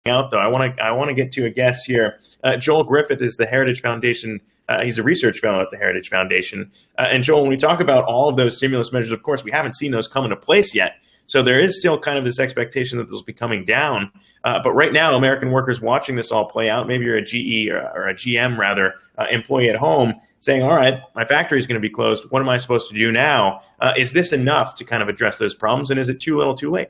out, though. I want to get to a guest here. Joel Griffith is the Heritage Foundation. He's a research fellow at the Heritage Foundation. And Joel, when we talk about all of those stimulus measures, of course, we haven't seen those come into place yet. So there is still kind of this expectation that they'll be coming down. But right now, American workers watching this all play out, maybe you're a GE or a GM, rather, employee at home, saying, all right, my factory is going to be closed. What am I supposed to do now? Is this enough to kind of address those problems? And is it too little too late?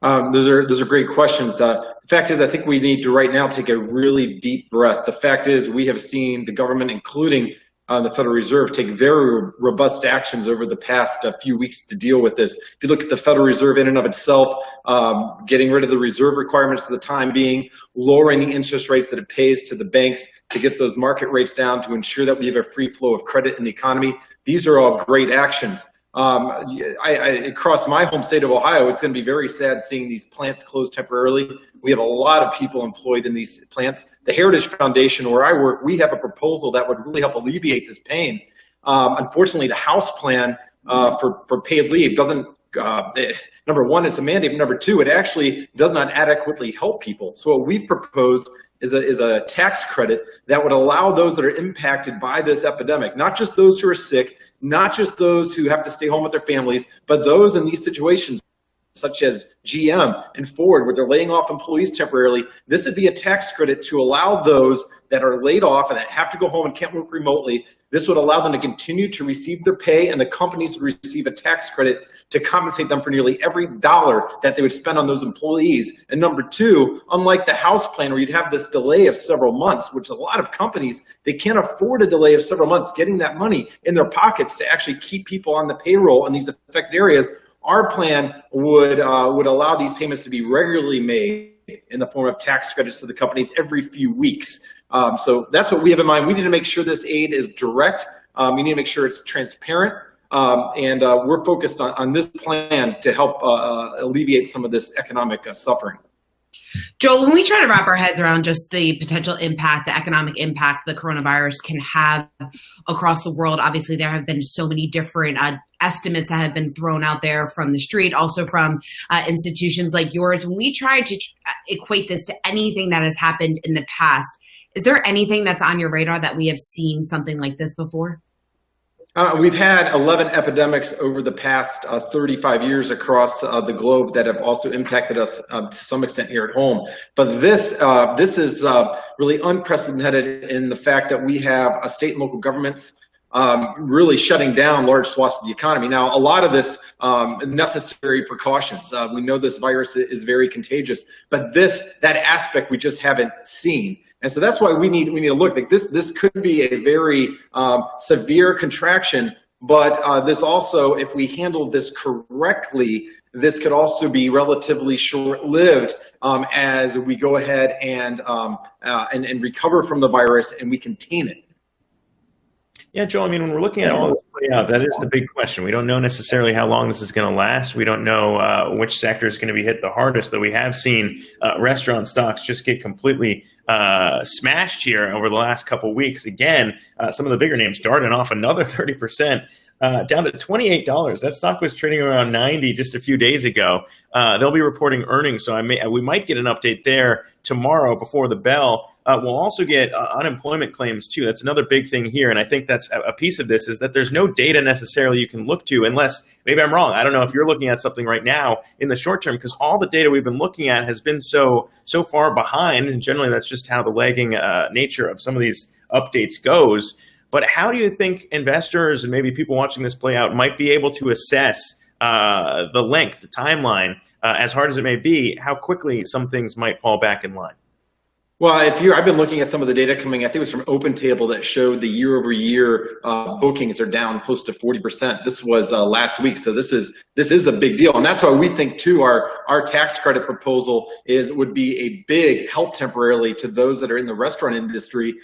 Those are great questions. The fact is, I think we need to right now take a really deep breath. The fact is, we have seen the government, including the Federal Reserve, take very robust actions over the past few weeks to deal with this. If you look at the Federal Reserve in and of itself, getting rid of the reserve requirements for the time being, lowering the interest rates that it pays to the banks to get those market rates down to ensure that we have a free flow of credit in the economy. These are all great actions. Across my home state of Ohio, it's going to be very sad seeing these plants close temporarily. We have a lot of people employed in these plants. The Heritage Foundation, where I work, we have a proposal that would really help alleviate this pain. Unfortunately, the House plan for paid leave doesn't, number one, it's a mandate. Number two, it actually does not adequately help people. So what we've proposed is a tax credit that would allow those that are impacted by this epidemic, not just those who are sick, not just those who have to stay home with their families, but those in these situations such as GM and Ford, where they're laying off employees temporarily. This would be a tax credit to allow those that are laid off and that have to go home and can't work remotely. This would allow them to continue to receive their pay, and the companies would receive a tax credit to compensate them for nearly every dollar that they would spend on those employees. And number two, unlike the House plan where you'd have this delay of several months, which a lot of companies, they can't afford a delay of several months getting that money in their pockets to actually keep people on the payroll in these affected areas. Our plan would allow these payments to be regularly made in the form of tax credits to the companies every few weeks. So that's what we have in mind. We need to make sure this aid is direct. We need to make sure it's transparent. And we're focused on this plan to help alleviate some of this economic suffering. Joel, when we try to wrap our heads around just the potential impact, the economic impact the coronavirus can have across the world, obviously there have been so many different estimates that have been thrown out there from the street, also from institutions like yours. When we try to equate this to anything that has happened in the past, is there anything that's on your radar that we have seen something like this before? We've had 11 epidemics over the past 35 years across the globe that have also impacted us to some extent here at home. But this is really unprecedented in the fact that we have state and local governments really shutting down large swaths of the economy. Now, a lot of this necessary precautions. We know this virus is very contagious, but that aspect we just haven't seen. And so that's why we need to look like this could be a very severe contraction, but this also, if we handle this correctly, this could also be relatively short-lived as we go ahead and recover from the virus and we contain it. Yeah, Joel, I mean, when we're looking at all this play out, that is the big question. We don't know necessarily how long this is going to last. We don't know which sector is going to be hit the hardest, though we have seen restaurant stocks just get completely smashed here over the last couple of weeks. Again, some of the bigger names darting off another 30%. Down to $28. That stock was trading around $90 just a few days ago. They'll be reporting earnings, so we might get an update there tomorrow before the bell. We'll also get unemployment claims too. That's another big thing here, and I think that's a piece of this is that there's no data necessarily you can look to unless, maybe I'm wrong, I don't know if you're looking at something right now in the short term, because all the data we've been looking at has been so far behind, and generally that's just how the lagging nature of some of these updates goes. But how do you think investors and maybe people watching this play out might be able to assess the length, the timeline, as hard as it may be, how quickly some things might fall back in line? Well, I've been looking at some of the data coming, I think it was from OpenTable, that showed the year-over-year bookings are down close to 40%. This was last week, so this is a big deal, and that's why we think too our tax credit proposal would be a big help temporarily to those that are in the restaurant industry.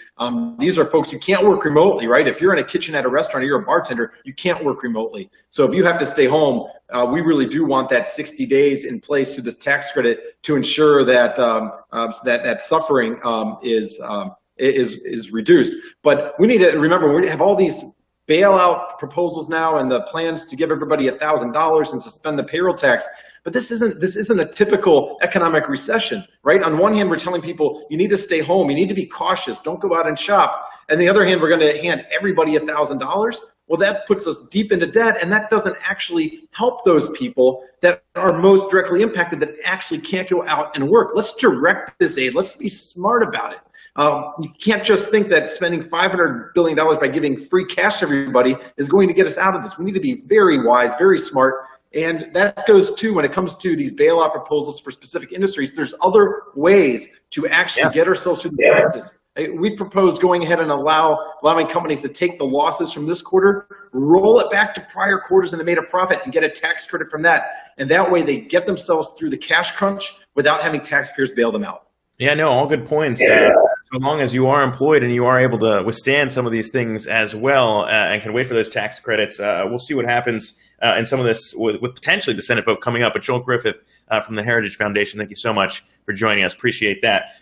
These are folks who can't work remotely, right? If you're in a kitchen at a restaurant or you're a bartender, you can't work remotely. So if you have to stay home, we really do want that 60 days in place through this tax credit to ensure that that suffering is reduced. But we need to remember, we have all these bailout proposals now and the plans to give everybody $1,000 and suspend the payroll tax. But this isn't a typical economic recession, right? On one hand, we're telling people you need to stay home, you need to be cautious, don't go out and shop. And the other hand, we're going to hand everybody $1,000. Well, that puts us deep into debt, and that doesn't actually help those people that are most directly impacted that actually can't go out and work. Let's direct this aid. Let's be smart about it. You can't just think that spending $500 billion by giving free cash to everybody is going to get us out of this. We need to be very wise, very smart. And that goes too, when it comes to these bailout proposals for specific industries, there's other ways to actually get ourselves through the crisis. We propose going ahead and allowing companies to take the losses from this quarter, roll it back to prior quarters and they made a profit and get a tax credit from that. And that way they get themselves through the cash crunch without having taxpayers bail them out. Yeah, no, all good points. So long as you are employed and you are able to withstand some of these things as well and can wait for those tax credits, we'll see what happens in some of this with potentially the Senate vote coming up. But Joel Griffith from the Heritage Foundation, thank you so much for joining us. Appreciate that.